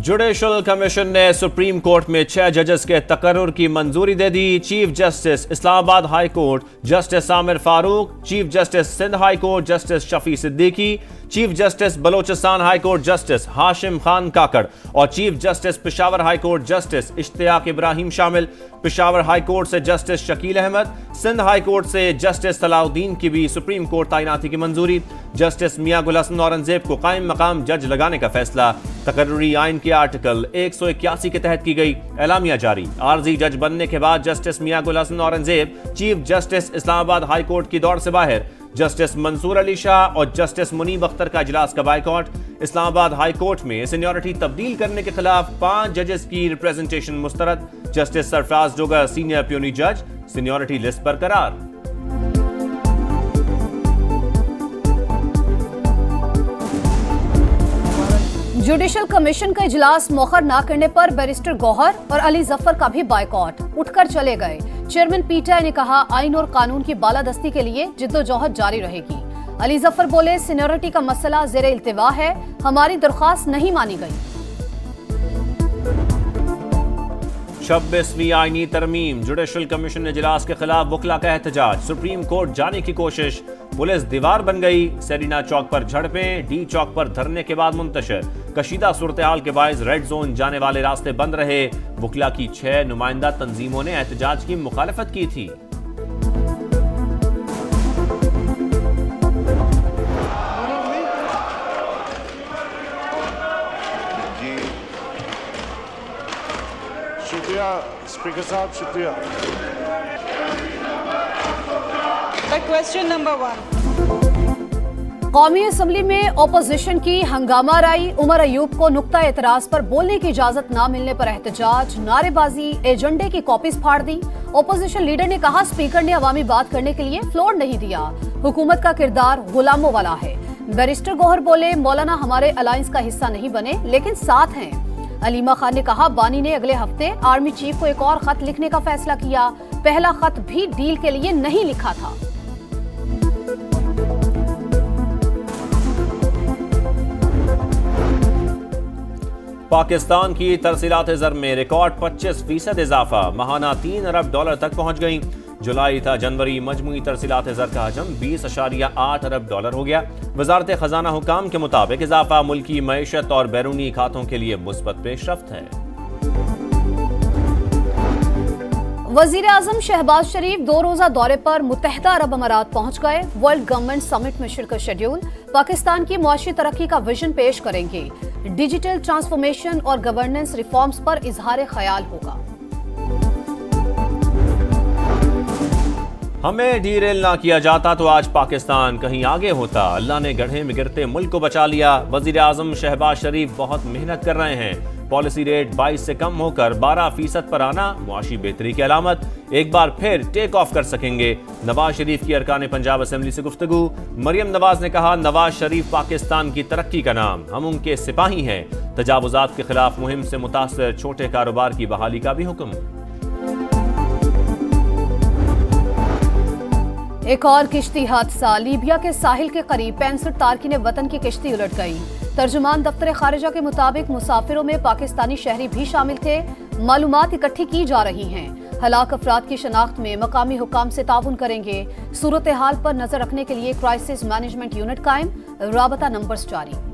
Judicial commission ने supreme court में 6 जजेस के तकर्रुर की मंजूरी दे दी। Chief justice Islamabad high court justice Aamir Farooq, chief justice Sindh high court justice Shafi Siddiqui, chief justice Balochistan high court justice Hashim Khan Kakar और chief justice Peshawar high court justice Ishtiaq Ibrahim शामिल। पेशावर हाई कोर्ट से justice Shakeel Ahmed, Sindh high court से जस्टिस सलाउद्दीन की भी सुप्रीम कोर्ट तैनाती की मंजूरी। जस्टिस मियां गुल हसन औरंगजेब को कायम मकाम जज लगाने का फैसला तकर्रुरी आइन के आर्टिकल 181 के तहत की गई। एलामिया जारी। आर्जी जज बनने के बाद justice Mian Gul Hassan Aurangzeb chief justice Islamabad high court की दौड़ से बाहर। जस्टिस मंसूर अली शाह और जस्टिस मुनीब अख्तर का इजलास का बाइकॉट। इस्लामाबाद हाई कोर्ट में सीनियरिटी तब्दील करने के खिलाफ 5 जजेस की रिप्रेजेंटेशन मुस्तरद। Justice Sarfaraz Dogar senior puisne जज, सीनियरिटी लिस्ट बरकरार। जुडिशल कमीशन का इजलास मौखर न करने पर बैरिस्टर गौहर और अली जफर का भी बाइकॉट, उठकर चले गए। चेयरमैन पीटीआई ने कहा आइन और कानून की बालादस्ती के लिए जिद्दोजहद जारी रहेगी। अली जफर बोले सीनियरिटी का मसला ज़ेरे इल्तिवा है, हमारी दरख्वास्त नहीं मानी गई। 26वीं आईनी तरमीम। जुडिशल कमीशन ने इजलास के खिलाफ वकला का एहतजाज। सुप्रीम कोर्ट जाने की कोशिश, पुलिस दीवार बन गई। सेरिना चौक पर झड़पें, डी चौक पर धरने के बाद मुंतशिर। कशीदा सूरत हाल के बायस रेड जोन जाने वाले रास्ते बंद रहे। वकला की 6 नुमाइंदा तंजीमों ने एहतजाज की मुखालफत की थी। शुक्रिया स्पीकर साहब, शुक्रिया। Question number 1। कौमी असम्बली में ओपोजिशन की हंगामा राई। उमर अयूब को नुक्ता एतराज पर बोलने की इजाजत न मिलने पर एहतजाज, नारेबाजी, एजेंडे की कॉपीज फाड़ दी। ओपोजिशन लीडर ने कहा स्पीकर ने अवामी बात करने के लिए फ्लोर नहीं दिया। हुकूमत का किरदार गुलामों वाला है। बैरिस्टर गौहर बोले मौलाना हमारे अलायंस का हिस्सा नहीं बने लेकिन साथ हैं। अलीमा खान ने कहा बानी ने अगले हफ्ते आर्मी चीफ को एक और खत लिखने का फैसला किया। पहला खत भी डील के लिए नहीं लिखा था। पाकिस्तान की तरसीलात ज़र में रिकॉर्ड 25% इजाफा, माहाना $3 अरब तक पहुंच गई। जुलाई था जनवरी मजमूई तरसीलात ज़र का हजम $20.8 अरब हो गया। वजारत खजाना हुकाम के मुताबिक इजाफा मुल्की मईशत और बैरूनी खातों के लिए मुस्बत पेशरफ्त है। वजीर आजम शहबाज शरीफ 2 रोजा दौरे पर मुत्तहदा अरब अमारात पहुंच गए। वर्ल्ड गवर्नमेंट समिट में शिरकत शेड्यूल। पाकिस्तान की मुआशी तरक्की का विजन पेश करेंगे। डिजिटल ट्रांसफॉर्मेशन और गवर्नेंस रिफॉर्म्स पर इजहार ख्याल होगा। हमें डीरेल ना किया जाता तो आज पाकिस्तान कहीं आगे होता। अल्लाह ने गड्ढे में गिरते मुल्क को बचा लिया। वजीर आजम शहबाज शरीफ बहुत मेहनत कर रहे हैं। पॉलिसी रेट 22 से कम होकर 12% पर आना मुआशी बेहतरी की अलामत। एक बार फिर टेक ऑफ कर सकेंगे। नवाज शरीफ की अरकान पंजाब असेंबली से गुफ्तगू। मरियम नवाज ने कहा नवाज शरीफ पाकिस्तान की तरक्की का नाम, हम उनके सिपाही हैं। तजावुजात के खिलाफ मुहिम से मुतासर छोटे कारोबार की बहाली का भी हुक्म। एक और किश्ती हादसा। लीबिया के साहिल के करीब 65 तारकीन वतन की किश्ती उलट गई। तर्जुमान दफ्तर खारिजा के मुताबिक मुसाफिरों में पाकिस्तानी शहरी भी शामिल थे। मालूमात इकट्ठी की जा रही हैं। हलाक अफराद की शनाख्त में मकामी हुकाम से ताउन करेंगे। सूरत हाल पर नजर रखने के लिए क्राइसिस मैनेजमेंट यूनिट कायम। राबता नंबर्स जारी।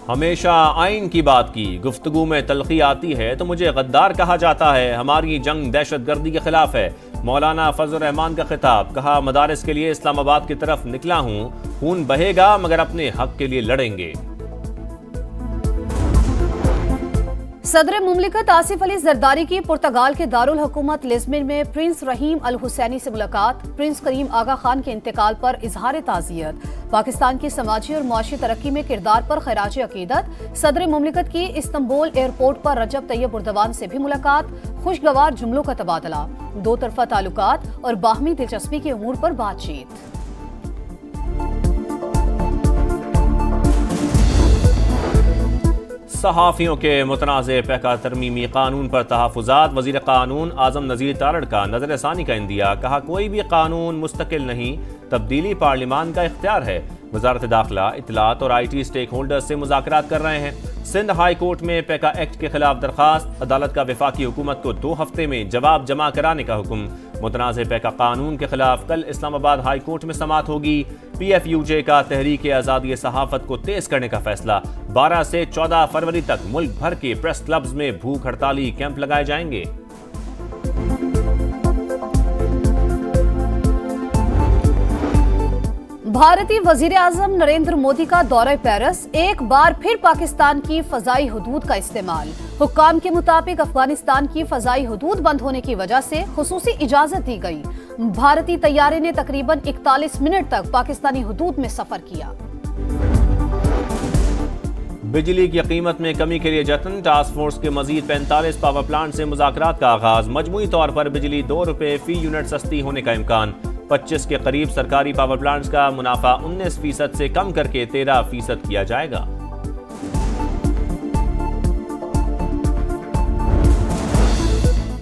हमेशा आइन की बात की, गुफ्तगू में तलखी आती है तो मुझे गद्दार कहा जाता है। हमारी जंग दहशतगर्दी के खिलाफ है। मौलाना फजल रहमान का खिताब। कहा मदारिस के लिए इस्लामाबाद की तरफ निकला हूं, खून बहेगा मगर अपने हक के लिए लड़ेंगे। सदर मुमलिकत आसिफ अली जरदारी की पुर्तगाल के दारुल हुकूमत लिस्बन में प्रिंस रहीम अल हुसैनी से मुलाकात। प्रिंस करीम आगा खान के इंतकाल पर इजहार ताज़ियत। पाकिस्तान की समाजी और मुआशी तरक्की में किरदार पर खैराज अकीदत। सदर मुमलिकत की इस्तंबुल एयरपोर्ट पर रजब तैयब उर्दवान से भी मुलाकात। खुशगवार जुमलों का तबादला। 2 तरफा ताल्लुकात और बाहमी दिलचस्पी के उमूर पर बातचीत। सहाफ़ियों के मुतनाज़ पैका तरमीमी कानून पर तहफ़्फ़ुज़ात। वज़ीर कानून आज़म नज़ीर तारड़ का नज़रसानी का इंदिया। कहा कोई भी कानून मुस्तकिल नहीं, तब्दीली पार्लिमान का इख्तियार है। वज़ारत दाखिला, इत्तलात और IT स्टेक होल्डर्स से मुज़ाकरात कर रहे हैं। सिंध हाई कोर्ट में पैका एक्ट के खिलाफ दरखास्त। अदालत का वफाकी हुकूमत को 2 हफ्ते में जवाब जमा कराने का हुक्म। मुतनाज़ पैका कानून के खिलाफ कल इस्लामाबाद हाई कोर्ट में समाअत होगी। PFUJ का तहरीक आज़ादी सहाफ़त को तेज करने का फैसला। 12 से 14 फरवरी तक मुल्क भर के प्रेस क्लब्स में भूख हड़ताली कैंप लगाए जाएंगे। भारतीय वजीर आजम नरेंद्र मोदी का दौरे पेरिस, एक बार फिर पाकिस्तान की फजाई हुदूद का इस्तेमाल। हुक्काम के मुताबिक अफगानिस्तान की फजाई हुदूद बंद होने की वजह से खुसूसी इजाजत दी गई। भारतीय तैयारे ने तकरीबन 41 मिनट तक पाकिस्तानी हुदूद में सफर किया। बिजली की कीमत में कमी के लिए जतन। टास्क फोर्स के मजीद 45 पावर प्लांट से मुज़ाकरात का आगाज। मजमूई तौर पर बिजली 2 रुपए फी यूनिट सस्ती होने का इम्कान। 25 के करीब सरकारी पावर प्लांट्स का मुनाफा 19% से कम करके 13% किया जाएगा।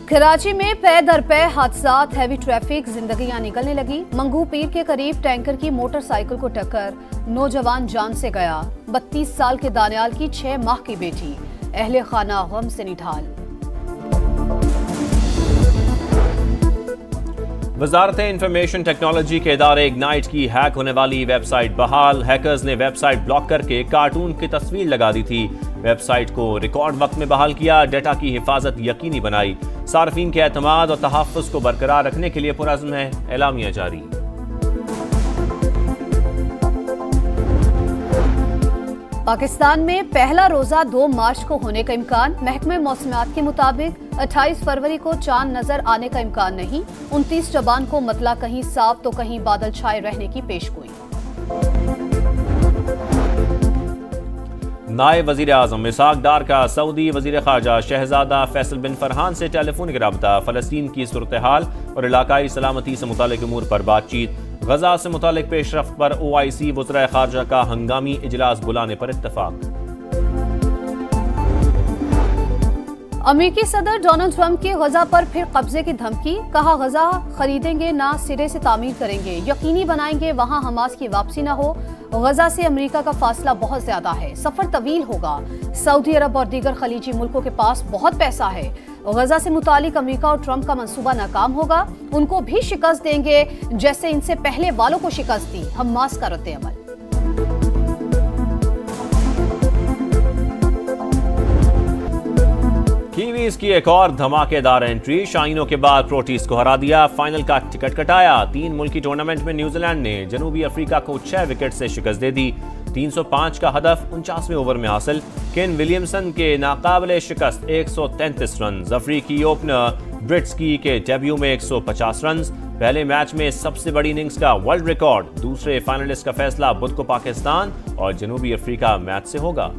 कराची में पे दर पे हादसात, हैवी ट्रैफिक, जिंदगियां निकलने लगी। मंगू पीर के करीब टैंकर की मोटरसाइकिल को टक्कर, नौजवान जान से गया। 32 साल के दानियाल की 6 माह की बेटी, अहले खाना गम से निढाल। वजारत इंफॉर्मेशन टेक्नोलॉजी के इदारे इग्नाइट की हैक होने वाली वेबसाइट बहाल। हैकर्स ने वेबसाइट ब्लॉक करके कार्टून की तस्वीर लगा दी थी। वेबसाइट को रिकॉर्ड वक्त में बहाल किया, डेटा की हिफाजत यकीनी बनाई। सार्फिन के एतमाद और तहफ़्फ़ुज़ को बरकरार रखने के लिए पुरअज़्म है। एलामिया जारी। पाकिस्तान में पहला रोजा 2 मार्च को होने का इम्कान। महकमे मौसमियात के मुताबिक 28 फरवरी को चांद नजर आने का इम्कान नहीं। 29 शबान को मतला कहीं साफ तो कहीं बादल छाए रहने की पेशगोई। नायब वज़ीर आज़म इसाक डार का सऊदी वज़ीर ख़ारजा शहज़ादा फैसल बिन फरहान से टेलीफोनिक रब्ता। फ़लस्तीन की सूरत हाल और इलाकाई सलामती से मुतालिक अमूर पर बातचीत। गजा से मुतालिक पेशरफ्त पर OIC वज़ीर ख़ारजा का हंगामी इजलास बुलाने पर इत्तफ़ाक़। अमेरिकी सदर डोनाल्ड ट्रंप की गजा पर फिर कब्जे की धमकी। कहा गजा खरीदेंगे ना सिरे से तामीर करेंगे, यकीनी बनाएंगे वहां हमास की वापसी ना हो। गजा से अमेरिका का फासला बहुत ज्यादा है, सफर तवील होगा। सऊदी अरब और दीगर खलीजी मुल्कों के पास बहुत पैसा है। गजा से मुतालिक अमेरिका और ट्रंप का मंसूबा नाकाम होगा। उनको भी शिकस्त देंगे जैसे इनसे पहले वालों को शिकस्त दी। हमास का रद्द-ए-अमल। कीवीज की एक और धमाकेदार एंट्री। शाहीनों के बाद प्रोटीज को हरा दिया, फाइनल का टिकट कटाया। 3 मुल्की टूर्नामेंट में न्यूजीलैंड ने जनूबी अफ्रीका को 6 विकेट से शिकस्त दे दी। 305 का हदफ 49वें ओवर में हासिल। केन विलियमसन के नाकाबिले शिकस्त 133 रन। अफ्रीकी ओपनर ब्रिट्सकी के डेब्यू में 150 रन। पहले मैच में सबसे बड़ी इनिंग्स का वर्ल्ड रिकॉर्ड। दूसरे फाइनलिस्ट का फैसला बुध को पाकिस्तान और जनूबी अफ्रीका मैच से होगा।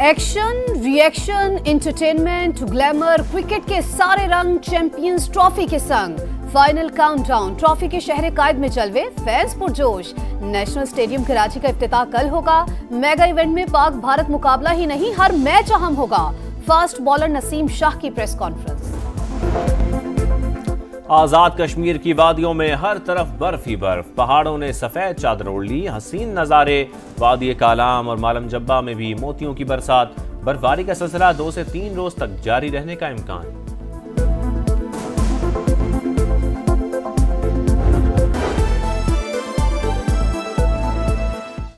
Action, reaction, entertainment, glamour, cricket के सारे रंग चैंपियंस ट्रॉफी के संग। फाइनल काउंटडाउन, ट्रॉफी के शहर कायद में जलवे, फैंस पुरजोश। नेशनल स्टेडियम कराची का इफ्तिताह कल होगा। मेगा इवेंट में पाक भारत मुकाबला ही नहीं, हर मैच अहम होगा। फास्ट बॉलर नसीम शाह की प्रेस कॉन्फ्रेंस। आजाद कश्मीर की वादियों में हर तरफ बर्फ ही बर्फ। पहाड़ों ने सफेद चादर ओढ़ ली। हसीन नजारे। वादी कालाम और मालम जब्बा में भी मोतियों की बरसात। बर्फबारी का सिलसिला 2 से 3 रोज तक जारी रहने का इम्कान।